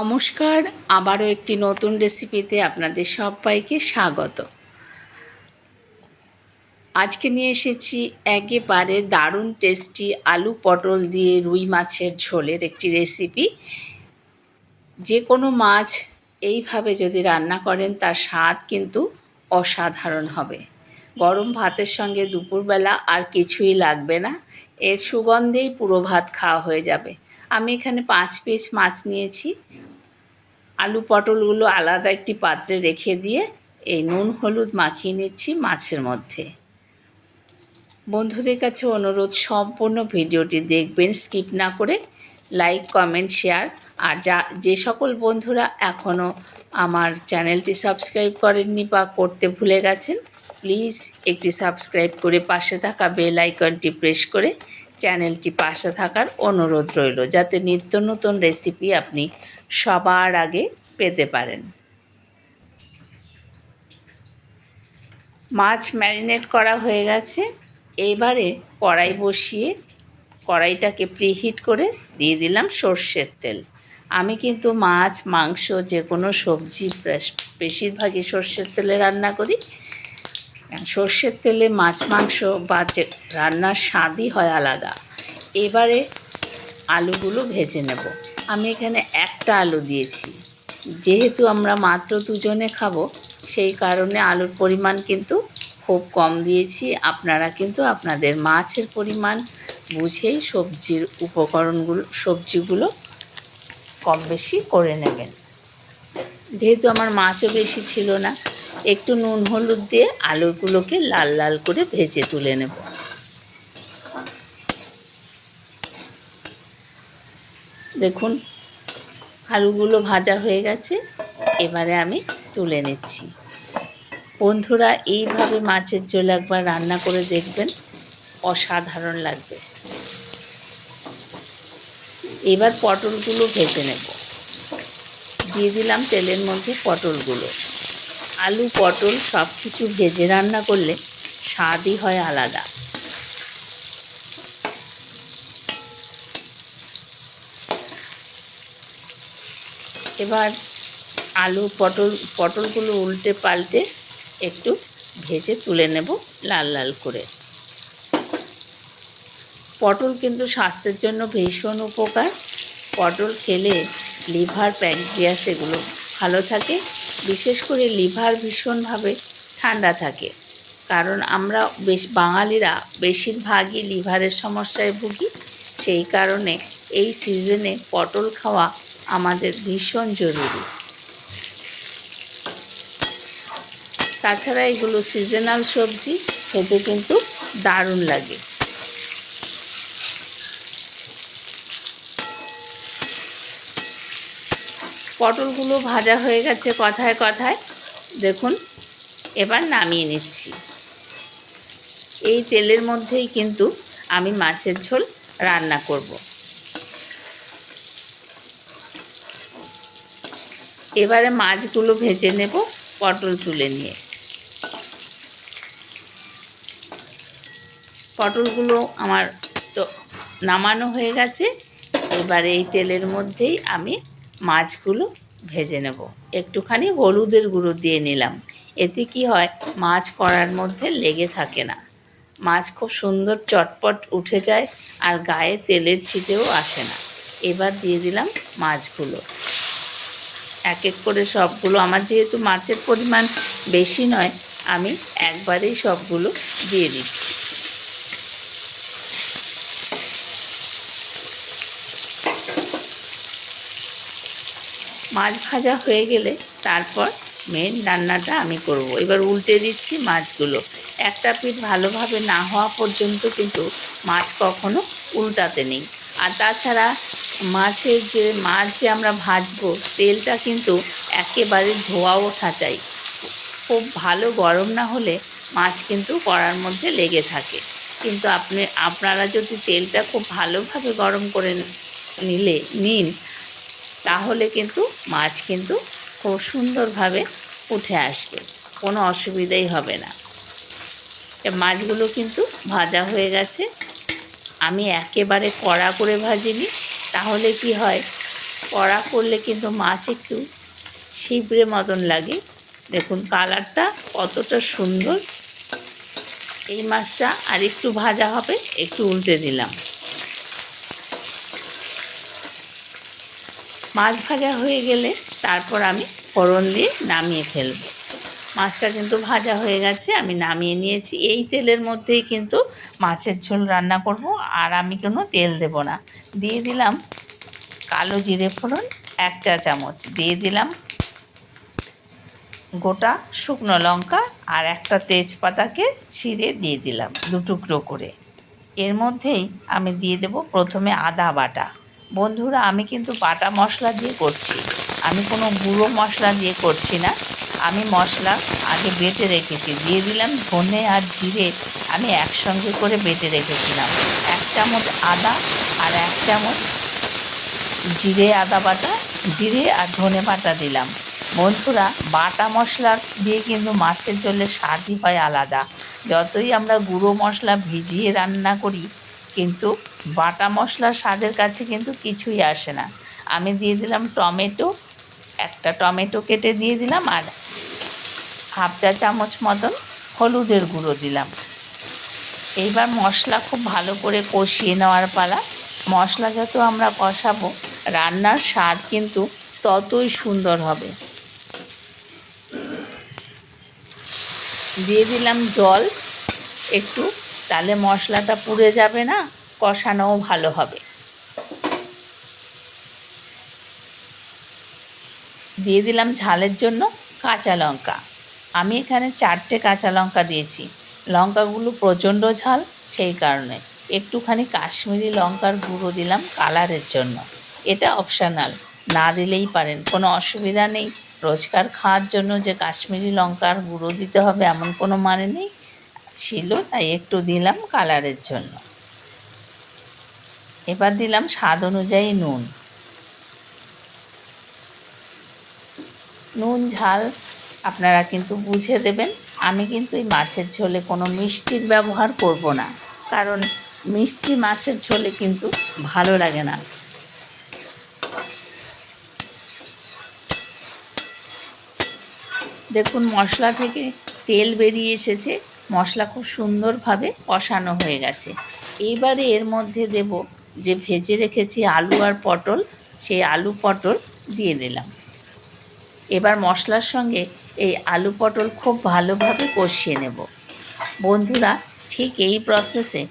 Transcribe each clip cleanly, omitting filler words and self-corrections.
নমস্কার, আবারও একটি নতুন রেসিপিতে আপনাদের সবাইকে স্বাগত। আজকে নিয়ে এসেছি একেবারে দারুণ টেস্টি আলু পটল দিয়ে রুই মাছের ঝোলের একটি রেসিপি। যে কোনো মাছ এইভাবে যদি রান্না করেন তার স্বাদ কিন্তু অসাধারণ হবে। গরম ভাতের সঙ্গে দুপুরবেলা আর কিছুই লাগবে না, এর সুগন্ধেই পুরো ভাত খাওয়া হয়ে যাবে। আমি এখানে 5 পিস মাছ নিয়েছি। আলু পটলগুলো আলাদা একটি পাত্রে রেখে দিয়ে এই নুন হলুদ মাখিয়ে নিচ্ছি মাছের মধ্যে। বন্ধুদের কাছে অনুরোধ, সম্পূর্ণ ভিডিওটি দেখবেন, স্কিপ না করে। Like, comment, share. আর যে সকল বন্ধুরা এখনও আমার চ্যানেলটি সাবস্ক্রাইব করেননি বা করতে ভুলে গেছেন, প্লিজ একটি সাবস্ক্রাইব করে পাশে থাকা বেল আইকনটি প্রেস করে চ্যানেলটি পাশে থাকার অনুরোধ রইল, যাতে নিত্য নতুন রেসিপি আপনি সবার আগে পেতে পারেন। মাছ ম্যারিনেট করা হয়ে গেছে। এবারে কড়াই বসিয়ে কড়াইটাকে প্রিহিট করে দিয়ে দিলাম সর্ষের তেল। আমি কিন্তু মাছ, মাংস, যে কোনো সবজি বেশিরভাগই সর্ষের তেলে রান্না করি। সর্ষের তেলে মাছ, মাংস বা যে রান্নার স্বাদই হয় আলাদা। এবারে আলুগুলো ভেজে নেব। আমি এখানে একটা আলু দিয়েছি, যেহেতু আমরা মাত্র দুজনে খাবো সেই কারণে আলুর পরিমাণ কিন্তু খুব কম দিয়েছি। আপনারা কিন্তু আপনাদের মাছের পরিমাণ বুঝেই সবজিগুলো কম বেশি করে নেবেন। যেহেতু আমার মাছও বেশি ছিল না, একটু নুন হলুদ দিয়ে আলুগুলোকে লাল লাল করে ভেজে তুলে নেব। দেখুন, আলুগুলো ভাজা হয়ে গেছে। এবারে আমি তুলে নিচ্ছি। বন্ধুরা, এইভাবে মাছের ঝোল একবার রান্না করে দেখবেন, অসাধারণ লাগবে। এবার পটলগুলো ভেজে নেব। দিয়ে দিলাম তেলের মধ্যে পটলগুলো। আলু পটল সব কিছু ভেজে রান্না করলে স্বাদই হয় আলাদা। এবার আলু পটলগুলো উল্টে পাল্টে একটু ভেজে তুলে নেব লাল লাল করে। পটল কিন্তু স্বাস্থ্যের জন্য ভীষণ উপকার। পটল খেলে লিভার, প্যানক্রিয়াস এগুলো ভালো থাকে। বিশেষ করে লিভার ভীষণভাবে ঠান্ডা থাকে, কারণ আমরা বাঙালিরা বেশিরভাগই লিভারের সমস্যায় ভুগি। সেই কারণে এই সিজনে পটল খাওয়া আমাদের ভীষণ জরুরি। তাছাড়া এগুলো সিজনাল সবজি, খেতে কিন্তু দারুণ লাগে। পটলগুলো ভাজা হয়ে গেছে কথায় কথায়, দেখুন। এবার নামিয়ে নিচ্ছি। এই তেলের মধ্যেই কিন্তু আমি মাছের ঝোল রান্না করব। এবারে মাছগুলো ভেজে নেব পটল তুলে নিয়ে। পটলগুলো আমার তো নামানো হয়ে গেছে। এবারে এই তেলের মধ্যেই আমি মাছগুলো ভেজে নেব। একটুখানি হলুদের গুঁড়ো দিয়ে নিলাম। এতে কি হয়, মাছ কড়ার মধ্যে লেগে থাকে না। মাছ খুব সুন্দর চটপট উঠে যায়, আর গায়ে তেলের ছিটেও আসে না। এবার দিয়ে দিলাম মাছগুলো এক এক করে সবগুলো। আমার যেহেতু মাছের পরিমাণ বেশি নয়, আমি একবারেই সবগুলো দিয়ে দিচ্ছি। মাছ ভাজা হয়ে গেলে তারপর মেন রান্নাটা আমি করব। এবার উল্টে দিচ্ছি মাছগুলো। একটা পিঠ ভালোভাবে না হওয়া পর্যন্ত কিন্তু মাছ কখনো উল্টাতে নেই। আর তাছাড়া মাছ যে আমরা ভাজবো, তেলটা কিন্তু একেবারে ধোয়া ওঠা চাই। খুব ভালো গরম না হলে মাছ কিন্তু কড়ার মধ্যে লেগে থাকে। কিন্তু আপনারা যদি তেলটা খুব ভালোভাবে গরম করে নিন, তাহলে কিন্তু মাছ কিন্তু খুব সুন্দরভাবে উঠে আসবে, কোনো অসুবিধাই হবে না। মাছগুলো কিন্তু ভাজা হয়ে গেছে। আমি একেবারে কড়া করে ভাজিনি, তাহলে কি হয়, কড়া করলে কিন্তু মাছ একটু ছিবড়ে মতন লাগে। দেখুন কালারটা কতটা সুন্দর। এই মাছটা আর একটু ভাজা হবে, একটু উল্টে দিলাম। মাছ ভাজা হয়ে গেলে তারপর আমি ফোড়ন দিয়ে নামিয়ে ফেলব। মাছটা কিন্তু ভাজা হয়ে গেছে, আমি নামিয়ে নিয়েছি। এই তেলের মধ্যেই কিন্তু মাছের ঝোল রান্না করব, আর আমি কোনো তেল দেব না। দিয়ে দিলাম কালো জিরে ফোড়ন 1 চা চামচ, দিয়ে দিলাম গোটা শুকনো লঙ্কা আর একটা তেজপাতাকে ছিঁড়ে দিয়ে দিলাম 2 টুকরো করে। এর মধ্যেই আমি দিয়ে দেব প্রথমে আদা বাটা। বন্ধুরা, আমি কিন্তু বাটা মশলা দিয়ে করছি, আমি কোনো গুঁড়ো মশলা দিয়ে করছি না। আমি মশলা আগে বেটে রেখেছি। দিয়ে দিলাম ধনে আর জিরে, আমি একসঙ্গে করে বেটে রেখেছিলাম। 1 চামচ আদা আর 1 চামচ জিরে আদা বাটা, জিরে আর ধনে বাটা দিলাম। বন্ধুরা, বাটা মশলা দিয়ে কিন্তু মাছের ঝোলের স্বাদই হয় আলাদা। যতই আমরা গুঁড়ো মশলা ভিজিয়ে রান্না করি, কিন্তু বাটা মশলার স্বাদের কাছে কিন্তু কিছুই আসে না। আমি দিয়ে দিলাম টমেটো, একটা টমেটো কেটে দিয়ে দিলাম, আর 1/2 চা চামচ মতন হলুদের গুঁড়ো দিলাম। এইবার মশলা খুব ভালো করে কষিয়ে নেওয়ার পালা। মশলা যত আমরা কষাবো, রান্নার স্বাদ কিন্তু ততই সুন্দর হবে। দিয়ে দিলাম জল একটু, তাহলে মশলাটা পুড়ে যাবে না, কষানোও ভালো হবে। দিয়ে দিলাম ঝালের জন্য কাঁচা লঙ্কা। আমি এখানে 4টে কাঁচা লঙ্কা দিয়েছি। লঙ্কাগুলো প্রচণ্ড ঝাল, সেই কারণে একটুখানি কাশ্মীরি লঙ্কার গুঁড়ো দিলাম কালারের জন্য। এটা অপশনাল, না দিলেই পারেন, কোনো অসুবিধা নেই। রোজকার খাওয়ার জন্য যে কাশ্মীরি লঙ্কার গুঁড়ো দিতে হবে এমন কোনো মানে নেই, ছিল তাই একটু দিলাম কালারের জন্য। এবার দিলাম স্বাদ অনুযায়ী নুন। নুন ঝাল আপনারা কিন্তু বুঝে দেবেন। আমি কিন্তু এই মাছের ঝোলে কোনো মিষ্টির ব্যবহার করব না, কারণ মিষ্টি মাছের ঝোলে কিন্তু ভালো লাগে না। দেখুন মশলা থেকে তেল বেরিয়ে এসেছে, মশলা খুব সুন্দরভাবে কষানো হয়ে গেছে। এইবারে এর মধ্যে দেব যে ভেজে রেখেছি আলু আর পটল, সেই আলু পটল দিয়ে দিলাম। এবার মশলার সঙ্গে এই আলু পটল খুব ভালোভাবে কষিয়ে নেব। বন্ধুরা, ঠিক এই প্রসেসে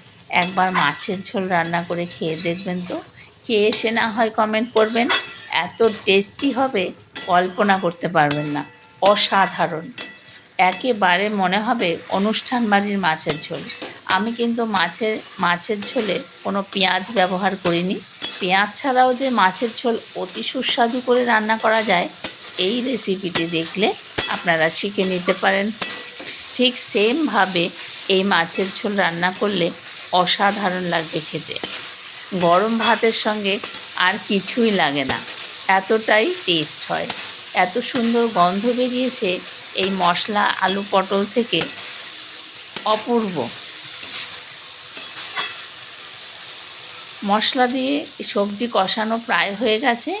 একবার মাছের ঝোল রান্না করে খেয়ে দেখবেন তো। খেয়ে এসে না হয় কমেন্ট করবেন, এত টেস্টি হবে কল্পনা করতে পারবেন না, অসাধারণ। একেবারে মনে হবে অনুষ্ঠান বাড়ির মাছের ঝোল। আমি কিন্তু মাছের ঝোলে কোনো পেঁয়াজ ব্যবহার করিনি। পেঁয়াজ ছাড়াও যে মাছের ঝোল অতি সুস্বাদু করে রান্না করা যায়, এই রেসিপিটি দেখলে আপনারা শিখে নিতে পারেন। ঠিক সেমভাবে এই মাছের ঝোল রান্না করলে অসাধারণ লাগবে খেতে। গরম ভাতের সঙ্গে আর কিছুই লাগে না, এতটাই টেস্ট হয়। এত সুন্দর গন্ধ বেরিয়েছে এই মশলা আলু পটল থেকে, অপূর্ব। মশলা দিয়ে সবজি কষানো প্রায় হয়ে গেছে।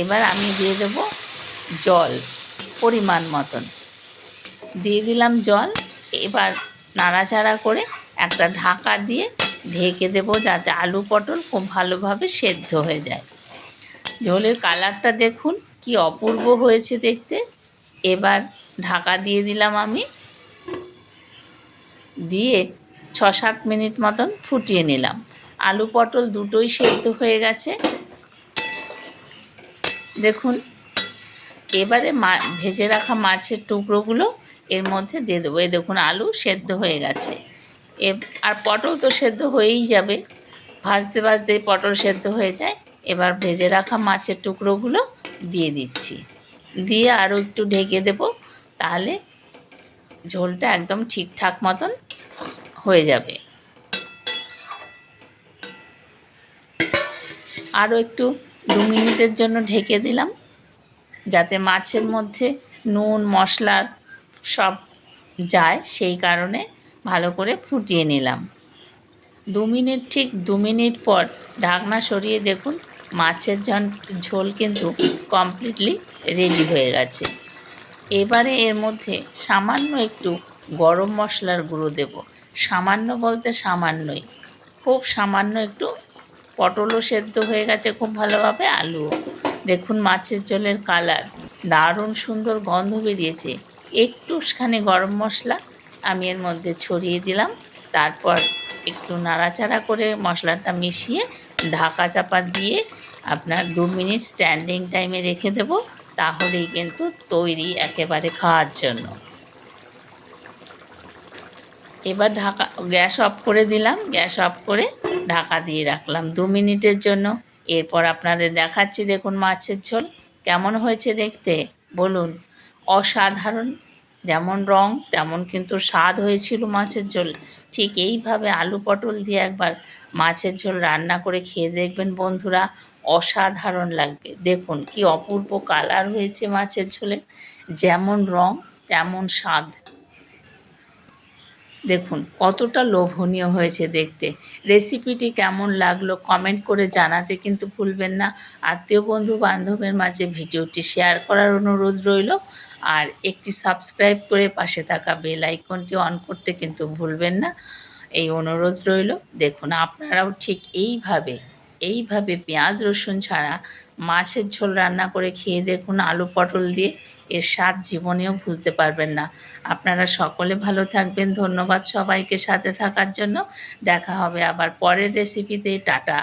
এবার আমি দিয়ে দেব জল পরিমাণ মতন, দিয়ে দিলাম জল। এবার নাড়াচাড়া করে একটা ঢাকা দিয়ে ঢেকে দেব, যাতে আলু পটল খুব ভালোভাবে সেদ্ধ হয়ে যায়। ঝোলের কালারটা দেখুন কি অপূর্ব হয়েছে দেখতে। এবার ঢাকা দিয়ে দিলাম আমি, দিয়ে 6-7 মিনিট মতন ফুটিয়ে নিলাম। আলু পটল দুটোই সেদ্ধ হয়ে গেছে দেখুন। এবারে ভেজে রাখা মাছের টুকরোগুলো এর মধ্যে দিয়ে দেবো। এই দেখুন আলু সেদ্ধ হয়ে গেছে, আর পটল তো সেদ্ধ হয়েই যাবে, ভাজতে ভাজতেই পটল সেদ্ধ হয়ে যায়। এবার ভেজে রাখা মাছের টুকরোগুলো দিয়ে দিচ্ছি, দিয়ে আরও একটু ঢেকে দেব, তাহলে ঝোলটা একদম ঠিকঠাক মতন হয়ে যাবে। আরও একটু 2 মিনিটের জন্য ঢেকে দিলাম, যাতে মাছের মধ্যে নুন মশলা সব যায়, সেই কারণে ভালো করে ফুটিয়ে নিলাম। 2 মিনিট, ঠিক 2 মিনিট পর ঢাকনা সরিয়ে দেখুন মাছের ঝোল কিন্তু কমপ্লিটলি রেডি হয়ে গেছে। এবারে এর মধ্যে সামান্য একটু গরম মশলার গুঁড়ো দেব। সামান্য বলতে সামান্যই, খুব সামান্য একটু। পটলও সেদ্ধ হয়ে গেছে খুব ভালোভাবে, আলুও। দেখুন মাছের ঝোলের কালার, দারুণ সুন্দর গন্ধ বেরিয়েছে। একটুখানি গরম মশলা আমি এর মধ্যে ছড়িয়ে দিলাম। তারপর একটু নাড়াচাড়া করে মশলাটা মিশিয়ে ঢাকা চাপা দিয়ে আপনার 2 মিনিট স্ট্যান্ডিং টাইমে রেখে দেব। তাহলেই কিন্তু তৈরি একেবারে খাওয়ার জন্য। এবার গ্যাস অফ করে দিলাম, গ্যাস অফ করে ঢাকা দিয়ে রাখলাম 2 মিনিটের জন্য। এরপর আপনাদের দেখাচ্ছি, দেখুন মাছের ঝোল কেমন হয়েছে দেখতে বলুন। অসাধারণ, যেমন রং তেমন কিন্তু স্বাদ হয়েছিল মাছের ঝোল। ঠিক এইভাবে আলু পটল দিয়ে একবার মাছের ঝোল রান্না করে খেয়ে দেখবেন বন্ধুরা, অসাধারণ লাগবে। দেখুন কি অপূর্ব কালার হয়েছে মাছের ঝোলে, যেমন রং তেমন স্বাদ। দেখুন কতটা লোভনীয় হয়েছে দেখতে। রেসিপিটি কেমন লাগলো কমেন্ট করে জানাতে কিন্তু ভুলবেন না। আত্মীয় বন্ধু বান্ধবের মাঝে ভিডিওটি শেয়ার করার অনুরোধ রইল। আর একটি সাবস্ক্রাইব করে পাশে থাকা বেল আইকনটি অন করতে কিন্তু ভুলবেন না, এই অনুরোধ রইল। দেখুন আপনারাও ঠিক এইভাবে পেঁয়াজ রসুন ছাড়া মাছের ঝোল রান্না করে খেয়ে দেখুন আলু পটল দিয়ে, এর স্বাদ জীবনেও ভুলতে পারবেন না। আপনারা সকলে ভালো থাকবেন। ধন্যবাদ সবাইকে সাথে থাকার জন্য। দেখা হবে আবার পরের রেসিপিতে। টাটা।